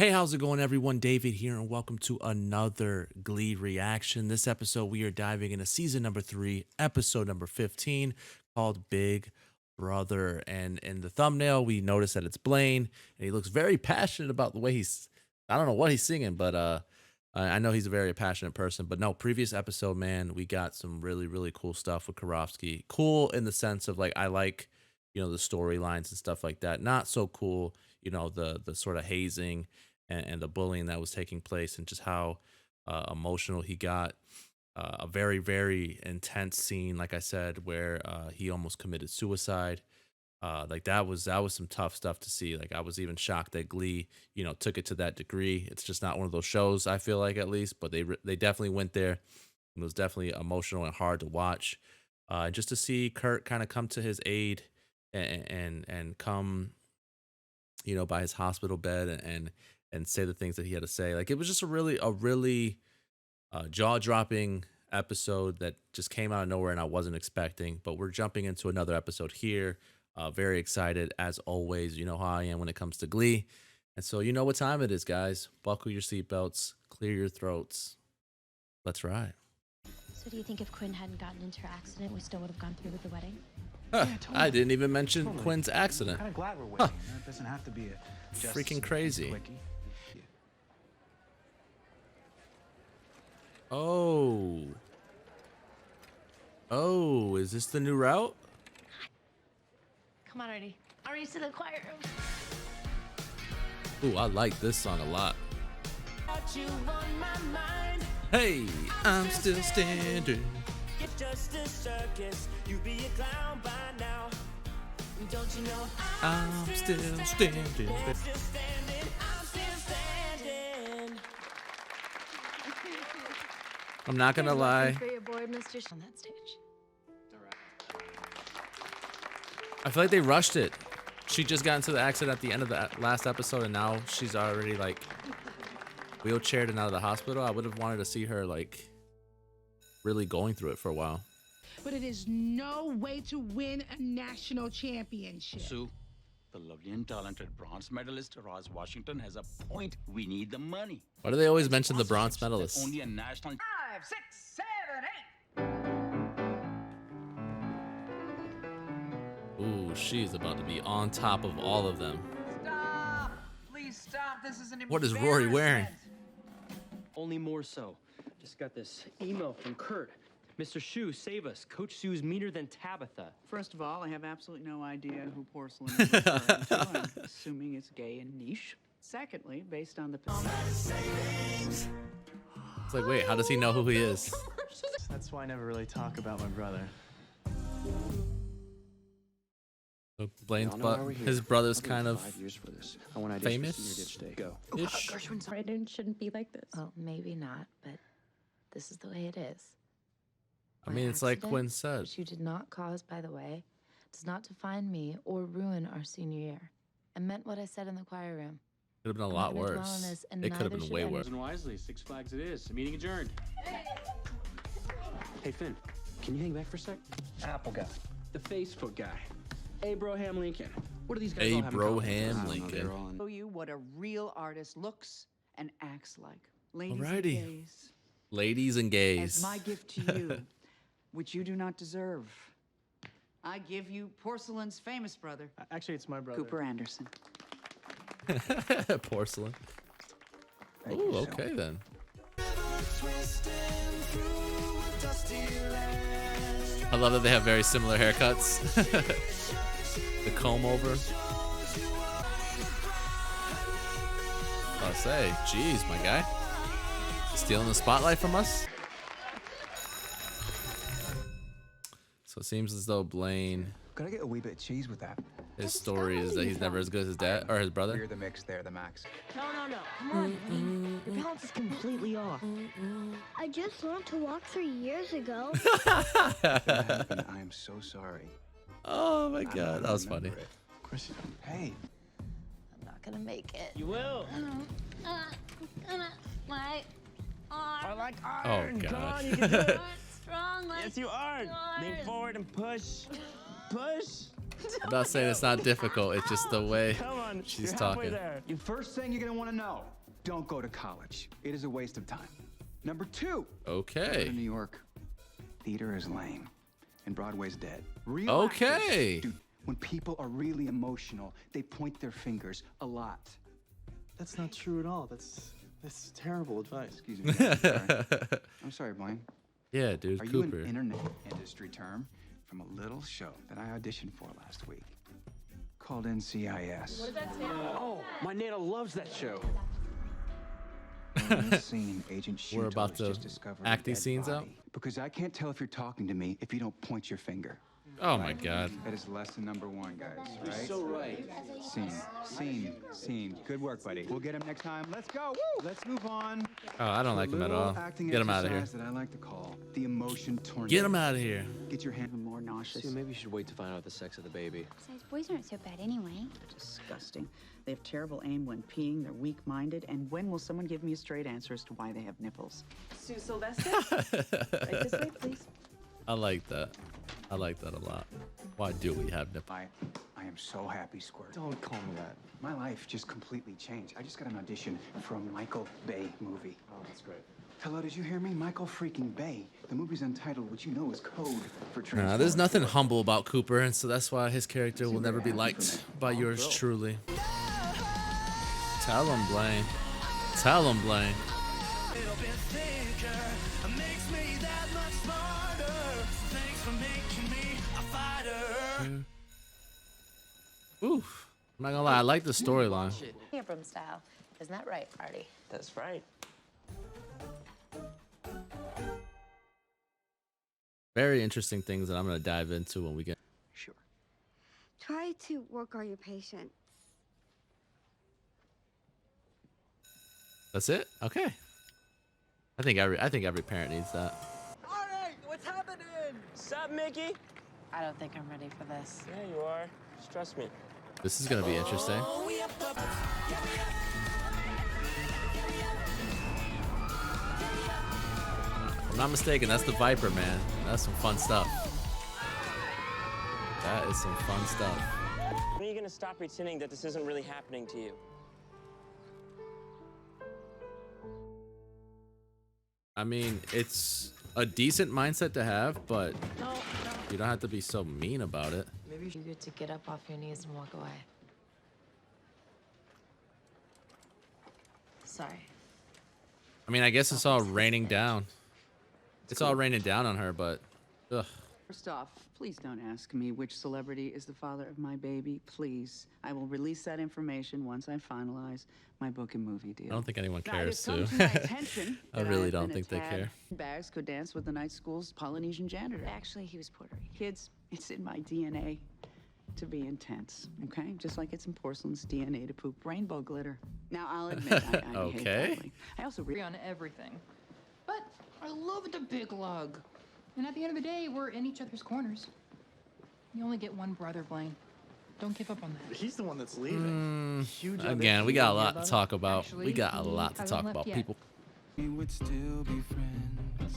Hey, how's it going, everyone? David here, and welcome to another Glee reaction. This episode, we are diving into season number 3, episode number 15, called Big Brother. And in the thumbnail, we notice that it's Blaine, and he looks very passionate about the way I don't know what he's singing, but I know he's a very passionate person. But no, previous episode, man, we got some really, really cool stuff with Karofsky. Cool in the sense of, like, I like, the storylines and stuff like that. Not so cool, the sort of hazing and the bullying that was taking place, and just how emotional he got. A very, very intense scene, like I said, where he almost committed suicide. Like that was some tough stuff to see. Like, I was even shocked that Glee, took it to that degree. It's just not one of those shows, I feel like, at least, but they definitely went there. It was definitely emotional and hard to watch. Just to see Kurt kind of come to his aid and come, by his hospital bed and say the things that he had to say. Like, it was just a really jaw-dropping episode that just came out of nowhere and I wasn't expecting. But we're jumping into another episode here. Very excited, as always. You know how I am when it comes to Glee. And so you know what time it is, guys. Buckle your seatbelts, clear your throats. Let's ride. So do you think if Quinn hadn't gotten into her accident, we still would have gone through with the wedding? Huh, yeah, totally. I didn't even mention Quinn's accident. I'm kind of glad we're waiting. Huh. It doesn't have to be a freaking crazy. Yeah. Oh, is this the new route? Come on, Artie. Artie's to the choir Ooh, room. I like this song a lot. Hey, I'm still standing. It's just a circus. You be a clown by now. Don't you know I'm still standing. I'm still standing. I'm still standing. I'm not gonna lie. For your boy, Mr. on that stage. I feel like they rushed it. She just got into the accident at the end of the last episode, and now she's already like wheelchaired and out of the hospital. I would have wanted to see her like really going through it for a while. But it is no way to win a national championship. Sue, the lovely and talented bronze medalist Roz Washington has a point. We need the money. Why do they always mention the bronze medalists? Only a national 5, 6, 7, 8. Ooh, she's about to be on top of all of them. Stop! Please stop. This is an What is Rory wearing? Only more so. Just got this email from Kurt. Mr. Shu, save us. Coach Sue's meaner than Tabitha. First of all, I have absolutely no idea who Porcelain is referring to. I'm assuming it's gay and niche. Secondly, based on the... It's like, wait, how does he know who he is? That's why I never really talk about my brother. So Blaine's his brother's kind of famous. Go. Ish. It shouldn't be like this. Well, maybe not, but this is the way it is. I mean, it's like Quinn said. Which you did not cause, by the way, does not define me or ruin our senior year. I meant what I said in the choir room. Could have been a lot worse. It could have been way worse. Wisely, Six Flags it is. Meeting adjourned. Hey, Finn, can you hang back for a sec? Apple guy. The Facebook guy. Abraham Lincoln. What do these guys all have in Abraham common? Lincoln. Show you what a real artist looks and acts like. Ladies Alrighty. and gays, Ladies and gays. as my gift to you, which you do not deserve, I give you Porcelain's famous brother, Actually, it's my brother. Cooper Anderson. Porcelain. Ooh, okay then. I love that they have very similar haircuts. The comb over. I'll say, geez, my guy. Stealing the spotlight from us? So it seems as though Blaine, Gotta get a wee bit of cheese with that. his story is that he's never as good as his dad or his brother. You're the mix, they're the max. No. Come on, Blaine. Your balance is completely off. I just learned to walk 3 years ago. I am so sorry. Oh my god, that was funny. Chris, hey. I'm not gonna make it. You will. My arm. I like Oh iron. Come god. on, you can do it. Strong like Yes, you are. Lean forward and push. Push. I'm not saying it's not difficult. It's just the way Come on, she's you're halfway talking. there. The first thing you're gonna want to know: don't go to college. It is a waste of time. Number 2. Go Okay. to New York. Theater is lame, and Broadway's dead. Real Okay. actors, dude, when people are really emotional, they point their fingers a lot. That's not true at all. That's terrible advice. Excuse me. guys, I'm sorry. I'm sorry, Blaine. Yeah, dude, Are you Cooper. an internet industry term from a little show that I auditioned for last week called NCIS? Oh, my Nana loves that show. In this scene, Agent We're Shuto about has to just discovered act a these dead scenes out? body. Because I can't tell if you're talking to me if you don't point your finger. Oh my god. That is lesson number 1, guys. You're Right? so right. Scene. Good work, buddy. We'll get him next time. Let's go. Woo! Let's move on. Oh, I don't to a like him at little all. acting Get him out of here. exercise that I like to call the emotion tornado. Get him out of here. Get your hand. Even more nauseous. Sue, maybe you should wait to find out the sex of the baby. Besides, boys aren't so bad anyway. Disgusting. They have terrible aim when peeing. They're weak-minded. And when will someone give me a straight answer as to why they have nipples? Sue Sylvester? Right this way, please. I like that. I like that a lot. Why do we have nipples? I am so happy, Squirt. Don't call me that. My life just completely changed. I just got an audition for a Michael Bay movie. Oh, that's great. Hello, did you hear me? Michael freaking Bay. The movie's untitled, which you know is code for Nah, Transformers. there's nothing humble about Cooper, and so that's why his character will never be liked by yours truly. Tell him, Blaine. Tell him, Blaine. Little bit thinker, makes me that much smarter. Thanks for making me a fighter. Oof. I'm not gonna lie, I like the storyline. Abram style. Isn't that right, Artie? That's right. Very interesting things that I'm gonna dive into when we get. Sure. Try to work on your patience. That's it? Okay. I think every parent needs that. All right, what's happening? Sup, Mickey? I don't think I'm ready for this. Yeah, you are. Just trust me. This is gonna be interesting. If I'm not mistaken, that's the Viper, man. That's some fun stuff. That is some fun stuff. When are you gonna stop pretending that this isn't really happening to you? I mean, it's a decent mindset to have, but you don't have to be so mean about it. Maybe you're good to get up off your knees and walk away. Sorry. I mean, I guess it's all raining down. It's all raining down on her, but ugh. First off, please don't ask me which celebrity is the father of my baby. Please. I will release that information once I finalize my book and movie deal. I don't think anyone Now, it cares has come to. to my attention I that really have don't been think they a tad care. Bags could dance with the night school's Polynesian janitor. Actually, he was Puerto Rican. Kids, it's in my DNA to be intense, okay? Just like it's in porcelain's DNA to poop rainbow glitter. Now, I'll admit, I behave Okay. badly. I also Agree on everything. But I love the big lug. And at the end of the day, we're in each other's corners. You only get one brother, Blaine. Don't give up on that. He's the one that's leaving. Huge Again, we got a lot to talk about. Actually, We got a he lot to hasn't talk left about, yet. people. We would still be friends,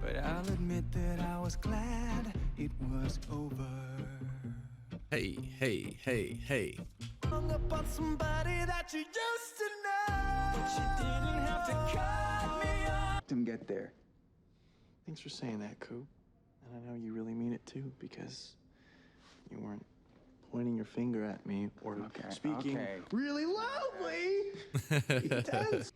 but I'll admit that I was glad it was over. Hey, hey, hey, hey. Hung up on somebody that you used to know, but you didn't have to cut me off. Let them get there. Thanks for saying that, Coop. And I know you really mean it too, because you weren't pointing your finger at me or speaking okay. really loudly. Intense.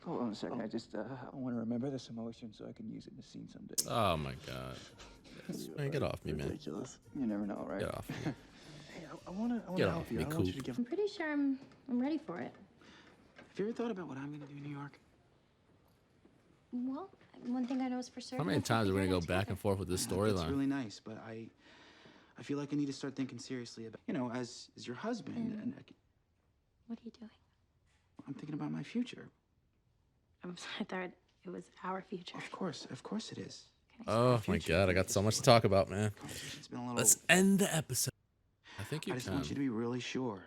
Hold on a second. I just I want to remember this emotion so I can use it in a scene someday. Oh my god. Man, get off me, man. Ridiculous. You never know, right? Get off me. Hey, I wanna Get help off you. me, I don't want you Coop. to give. I'm pretty sure I'm ready for it. Have you ever thought about what I'm gonna do in New York? Well, one thing I know is for certain. How many times are we gonna go back and forth with this That's storyline? really nice, but I feel like I need to start thinking seriously about, as your husband, and What are you doing? I'm thinking about my future. I thought it was our future. Of course it is. Oh my god, I got so much to talk about, man. Conversation's been a little. Let's end the episode. I think you I just can. want you to be really sure.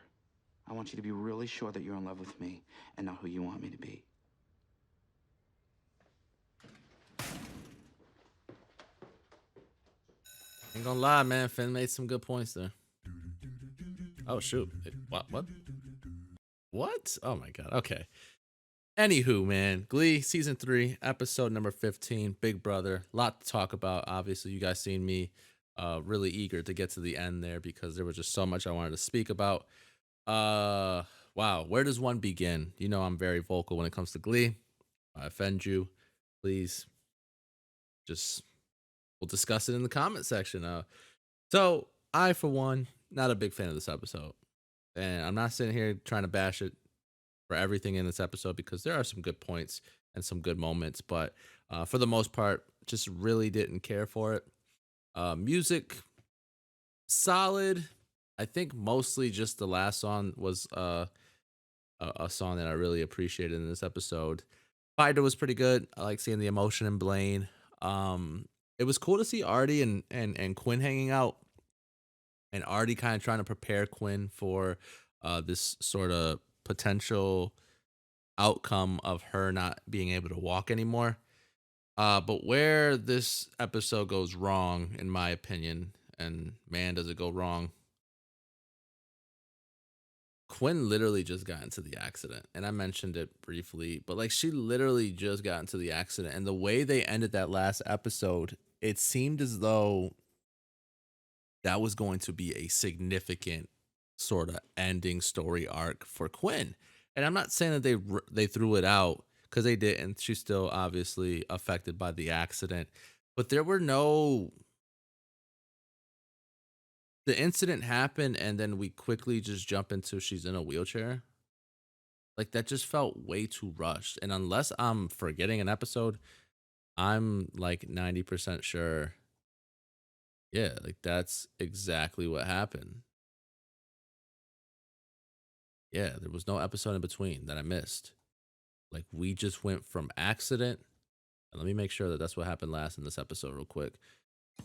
I want you to be really sure that you're in love with me and not who you want me to be. Ain't gonna lie, man. Finn made some good points there. Oh shoot! What? What? Oh my god. Okay. Anywho, man, Glee season 3, episode number 15, Big Brother. Lot to talk about. Obviously, you guys seen me really eager to get to the end there because there was just so much I wanted to speak about. Wow, where does one begin? You know I'm very vocal when it comes to Glee. If I offend you, please just we'll discuss it in the comment section. So I, for one, not a big fan of this episode. And I'm not sitting here trying to bash it for everything in this episode because there are some good points and some good moments, but for the most part, just really didn't care for it. Music, solid. I think mostly just the last song was a song that I really appreciated in this episode. Fighter was pretty good. I like seeing the emotion in Blaine. It was cool to see Artie and Quinn hanging out, and Artie kind of trying to prepare Quinn for this sort of potential outcome of her not being able to walk anymore. But where this episode goes wrong, in my opinion, and man, does it go wrong. Quinn literally just got into the accident, and I mentioned it briefly, but like she literally just got into the accident, and the way they ended that last episode, it seemed as though that was going to be a significant sort of ending story arc for Quinn. And I'm not saying that they threw it out because they didn't. She's still obviously affected by the accident, but there were no. The incident happened, and then we quickly just jump into she's in a wheelchair. Like that just felt way too rushed. And unless I'm forgetting an episode, I'm like 90% sure. Yeah, like that's exactly what happened. Yeah, there was no episode in between that I missed. Like we just went from accident. And let me make sure that that's what happened last in this episode, real quick.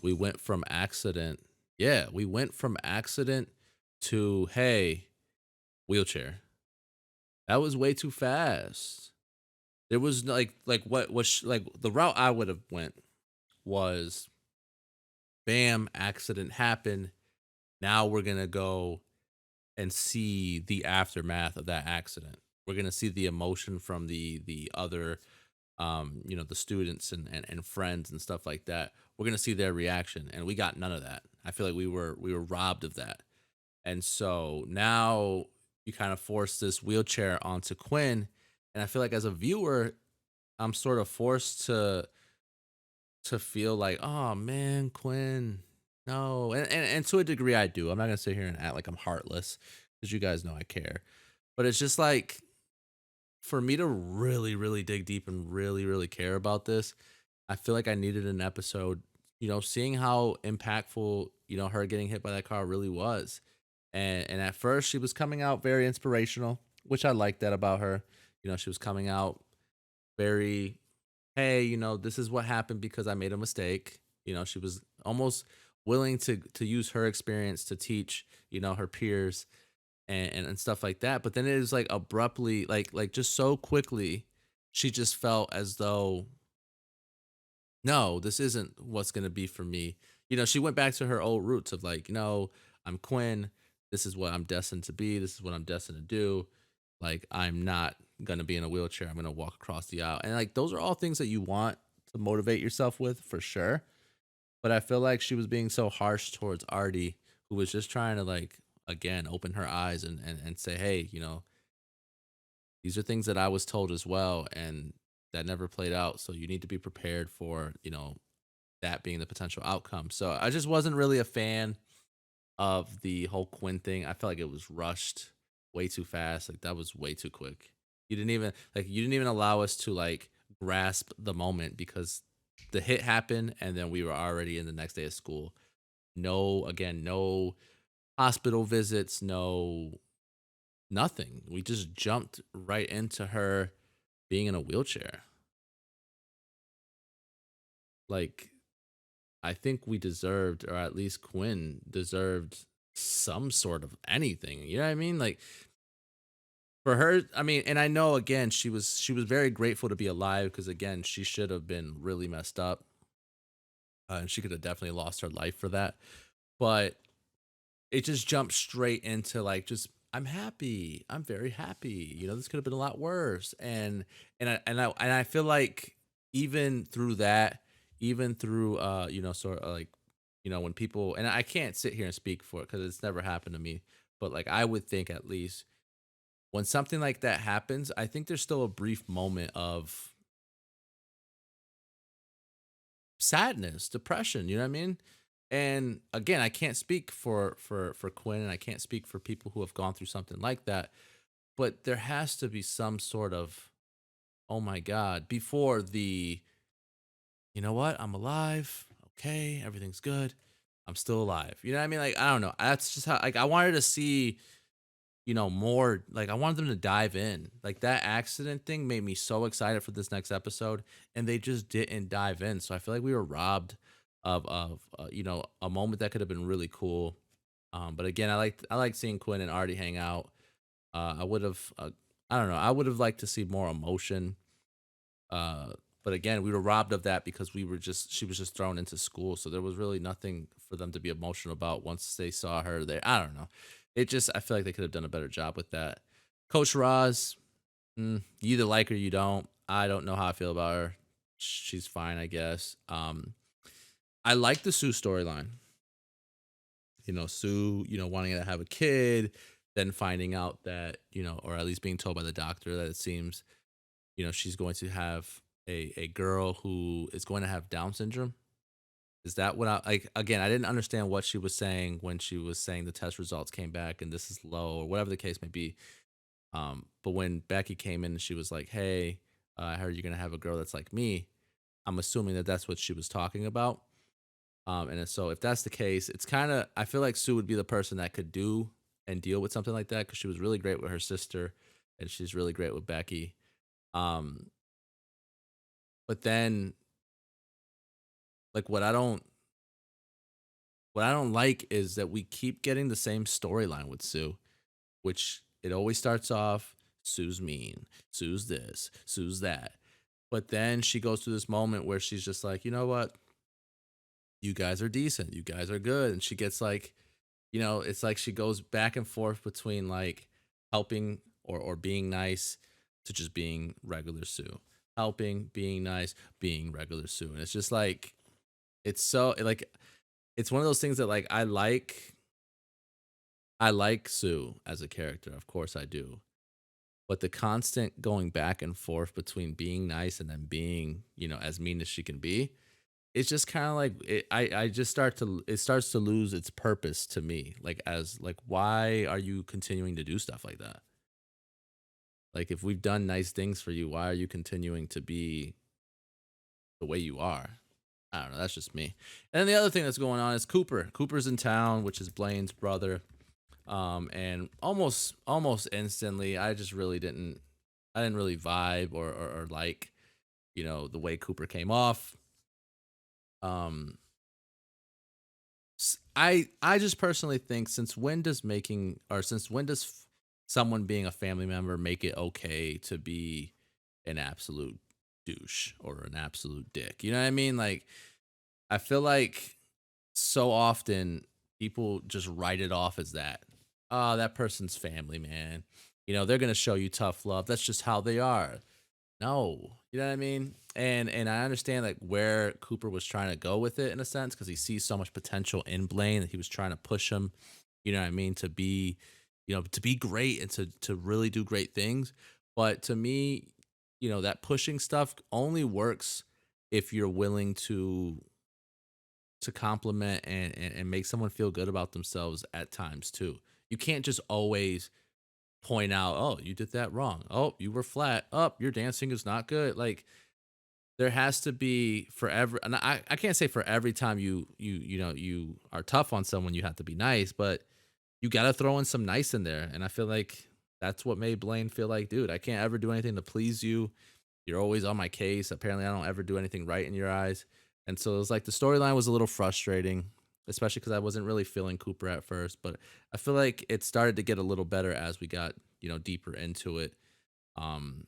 We went from accident. Yeah, we went from accident to hey, wheelchair. That was way too fast. There was like what was like the route I would have went was bam, accident happened. Now we're gonna go and see the aftermath of that accident. We're gonna see the emotion from the other the students and friends and stuff like that. We're gonna see their reaction, and we got none of that. I feel like we were robbed of that. And so now you kind of force this wheelchair onto Quinn, and I feel like as a viewer, I'm sort of forced to feel like, oh man, Quinn, no. And to a degree I do. I'm not gonna sit here and act like I'm heartless because you guys know I care. But it's just like for me to really, really dig deep and really, really care about this, I feel like I needed an episode, seeing how impactful, her getting hit by that car really was. And at first she was coming out very inspirational, which I like that about her. She was coming out very, hey, this is what happened because I made a mistake. She was almost willing to use her experience to teach, her peers and stuff like that. But then it was like abruptly, like just so quickly, she just felt as though, no, this isn't what's gonna be for me. She went back to her old roots of like, I'm Quinn. This is what I'm destined to be. This is what I'm destined to do. Like, I'm not gonna be in a wheelchair. I'm gonna walk across the aisle. And like those are all things that you want to motivate yourself with for sure. But I feel like she was being so harsh towards Artie, who was just trying to like again open her eyes and say, hey, these are things that I was told as well, and that never played out. So you need to be prepared for, that being the potential outcome. So I just wasn't really a fan of the whole Quinn thing. I felt like it was rushed way too fast. Like that was way too quick. You didn't even allow us to like grasp the moment because the hit happened and then we were already in the next day of school. No hospital visits, no nothing. We just jumped right into her being in a wheelchair. Like, I think we deserved, or at least Quinn deserved some sort of anything. You know what I mean? Like for her, I mean, and I know again, she was very grateful to be alive because again, she should have been really messed up. and she could have definitely lost her life for that. But it just jumped straight into like just I'm happy. I'm very happy. You know, this could have been a lot worse. And I feel like even through that, even through you know, sort of like, you know, when people and I can't sit here and speak for it because it's never happened to me, but like I would think at least when something like that happens, I think there's still a brief moment of sadness, depression, you know what I mean? And again, I can't speak for Quinn and I can't speak for people who have gone through something like that, but there has to be some sort of oh my god before the you know what? I'm alive. Okay, everything's good. I'm still alive. You know what I mean? Like I don't know. That's just how like I wanted to see you know, more like I wanted them to dive in. Like that accident thing made me so excited for this next episode, and they just didn't dive in. So I feel like we were robbed of you know a moment that could have been really cool. But again, I like seeing Quinn and Artie hang out. I would have I don't know I would have liked to see more emotion. Uh, but again, we were robbed of that because we were just she was just thrown into school, so there was really nothing for them to be emotional about once they saw her there. I don't know. It just I feel like they could have done a better job with that. Coach Roz, you either like her or you don't. I don't know how I feel about her. She's fine, I guess. I like the Sue storyline. You know, Sue, you know, wanting to have a kid, then finding out that, you know, or at least being told by the doctor that it seems, you know, she's going to have a girl who is going to have Down syndrome. Is that what I like? Again, I didn't understand what she was saying when she was saying the test results came back and this is low or whatever the case may be. But when Becky came in and she was like, "Hey, I heard you're gonna have a girl that's like me," I'm assuming that that's what she was talking about. So if that's the case, it's kind of I feel like Sue would be the person that could do and deal with something like that because she was really great with her sister and she's really great with Becky. Um, but then like what I don't like is that we keep getting the same storyline with Sue, which it always starts off Sue's mean, Sue's this, Sue's that. But then she goes through this moment where she's just like, you know what? You guys are decent. You guys are good. And she gets like, you know, it's like she goes back and forth between like helping or being nice to just being regular Sue. Helping, being nice, being regular Sue. And it's just like, it's so like, it's one of those things that like I like Sue as a character, of course I do. But the constant going back and forth between being nice and then being, you know, as mean as she can be, it's just kind of like I just it starts to lose its purpose to me. Like as like why are you continuing to do stuff like that? Like if we've done nice things for you, why are you continuing to be the way you are? I don't know. That's just me. And then the other thing that's going on is Cooper. Cooper's in town, which is Blaine's brother. And almost instantly, I didn't really vibe or like, you know, the way Cooper came off. Um, I just personally think since when does someone being a family member make it okay to be an absolute douche or an absolute dick? You know what I mean? Like, I feel like so often people just write it off as that. Oh, that person's family, man. You know, they're gonna show you tough love. That's just how they are. No, you know what I mean? And I understand like where Cooper was trying to go with it in a sense because he sees so much potential in Blaine that he was trying to push him, you know what I mean, to be, you know, to be great and to really do great things. But to me, you know, that pushing stuff only works if you're willing to compliment and make someone feel good about themselves at times too. You can't just always point out, oh, you did that wrong. Oh, you were flat. Up, your dancing is not good. Like there has to be for every, and I can't say for every time you know you are tough on someone you have to be nice, but you got to throw in some nice in there. And I feel like that's what made Blaine feel like, dude, I can't ever do anything to please you. You're always on my case. Apparently, I don't ever do anything right in your eyes. And so it was like the storyline was a little frustrating, especially because I wasn't really feeling Cooper at first. But I feel like it started to get a little better as we got, you know, deeper into it. Um,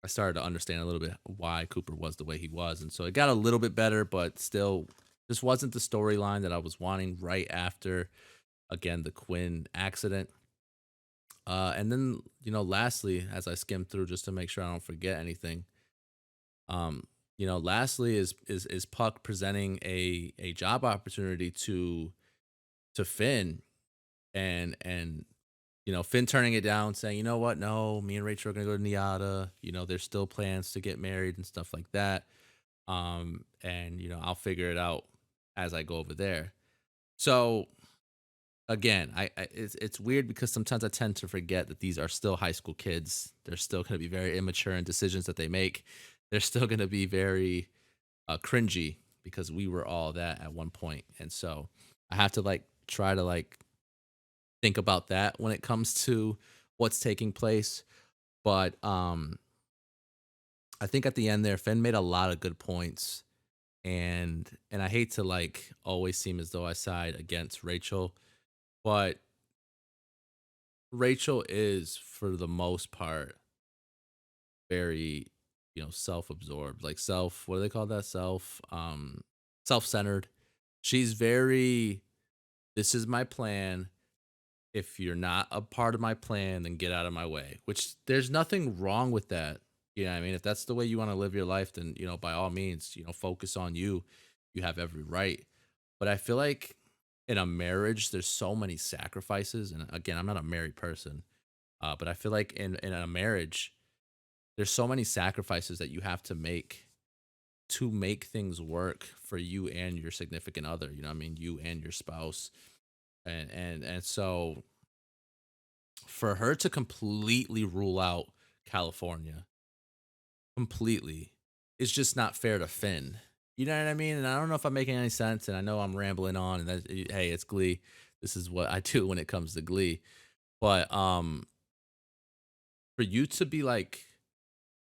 I started to understand a little bit why Cooper was the way he was. And so it got a little bit better, but still This wasn't the storyline that I was wanting right after, again, the Quinn accident. And then, lastly, as I skim through just to make sure I don't forget anything, um, lastly is Puck presenting a job opportunity to Finn, and Finn turning it down, saying, you know what, no, me and Rachel are gonna go to Niata. There's still plans to get married and stuff like that. And I'll figure it out as I go over there. So again, it's weird because sometimes I tend to forget that these are still high school kids. They're still going to be very immature in decisions that they make. They're still going to be very cringy because we were all that at one point. And so I have to like try to like think about that when it comes to what's taking place. But I think at the end there, Finn made a lot of good points, and I hate to like always seem as though I side against Rachel, but Rachel is for the most part very, self-absorbed, like self, what do they call that? Self-centered. She's very, this is my plan. If you're not a part of my plan, then get out of my way. Which there's nothing wrong with that. You know what I mean? If that's the way you want to live your life, then, by all means, focus on you. You have every right. But I feel like in a marriage, there's so many sacrifices. And again, I'm not a married person. But I feel like in a marriage, there's so many sacrifices that you have to make things work for you and your significant other. You know what I mean? You and your spouse. And so for her to completely rule out California completely is just not fair to Finn. You know what I mean? And I don't know if I'm making any sense. And I know I'm rambling on. And hey, it's Glee. This is what I do when it comes to Glee. But for you to be like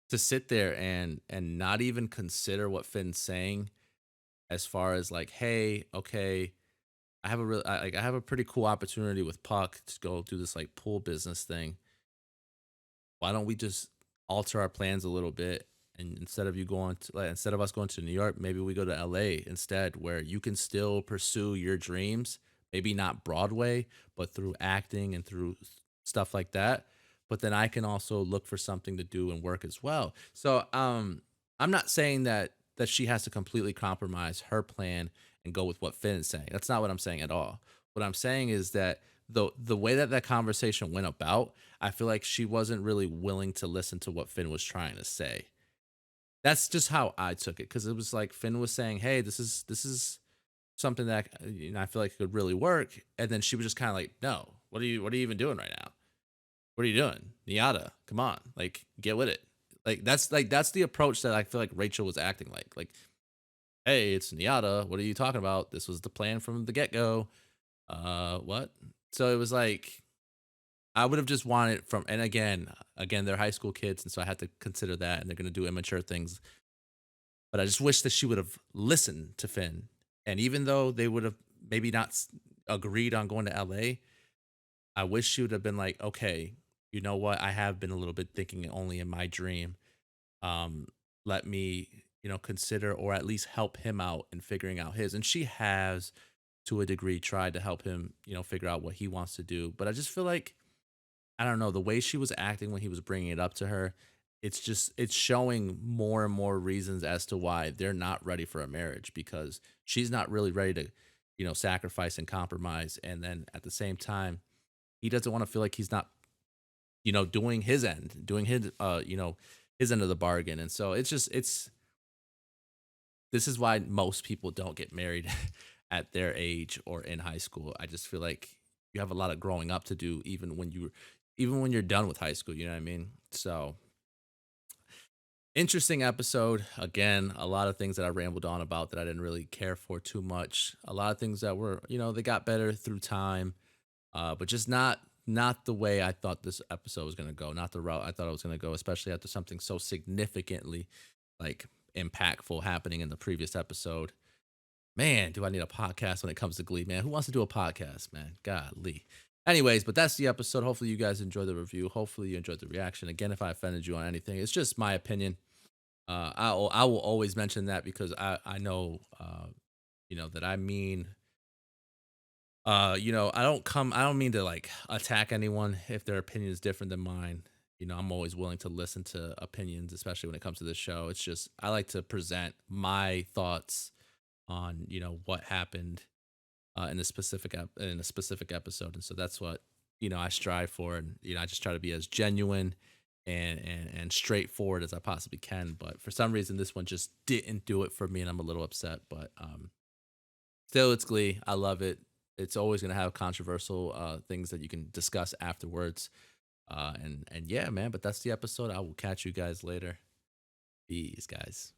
to sit there and not even consider what Finn's saying, as far as like, hey, okay, I have a pretty cool opportunity with Puck to go do this like pool business thing. Why don't we just alter our plans a little bit? And instead of us going to New York, maybe we go to LA instead, where you can still pursue your dreams, maybe not Broadway, but through acting and through stuff like that. But then I can also look for something to do and work as well. So I'm not saying that she has to completely compromise her plan and go with what Finn is saying. That's not what I'm saying at all. What I'm saying is that the way that conversation went about, I feel like she wasn't really willing to listen to what Finn was trying to say. That's just how I took it, because it was like Finn was saying, "Hey, this is something that I feel like could really work," and then she was just kind of like, "No, what are you even doing right now? What are you doing, Niata? Come on, like get with it." That's the approach that I feel like Rachel was acting like, "Hey, it's Niata. What are you talking about? This was the plan from the get go." What? So it was like I would have just wanted from, and again, they're high school kids, and so I had to consider that, and they're gonna do immature things. But I just wish that she would have listened to Finn, and even though they would have maybe not agreed on going to LA, I wish she would have been like, okay, you know what? I have been a little bit thinking only in my dream. Um, Let me, consider or at least help him out in figuring out his. And she has, to a degree, tried to help him, figure out what he wants to do. But I just feel like, I don't know, the way she was acting when he was bringing it up to her, it's showing more and more reasons as to why they're not ready for a marriage, because she's not really ready to, sacrifice and compromise. And then at the same time, he doesn't want to feel like he's not, doing his end of the bargain. And so this is why most people don't get married at their age or in high school. I just feel like you have a lot of growing up to do, even when you're done with high school, you know what I mean? So interesting episode. Again, a lot of things that I rambled on about that I didn't really care for too much. A lot of things that were, they got better through time, but just not the way I thought this episode was gonna go, not the route I thought it was gonna go, especially after something so significantly like impactful happening in the previous episode. Man, do I need a podcast when it comes to Glee, man? Who wants to do a podcast, man? Golly. Anyways, but that's the episode. Hopefully you guys enjoyed the review. Hopefully you enjoyed the reaction. Again, if I offended you on anything, it's just my opinion. I will always mention that because I know that I mean, I don't mean to like attack anyone if their opinion is different than mine. I'm always willing to listen to opinions, especially when it comes to this show. It's just I like to present my thoughts on, what happened in a specific episode. And so that's what, I strive for. And, I just try to be as genuine and straightforward as I possibly can. But for some reason, this one just didn't do it for me, and I'm a little upset. But still, it's Glee. I love it. It's always going to have controversial things that you can discuss afterwards. And yeah, man, but that's the episode. I will catch you guys later. Peace, guys.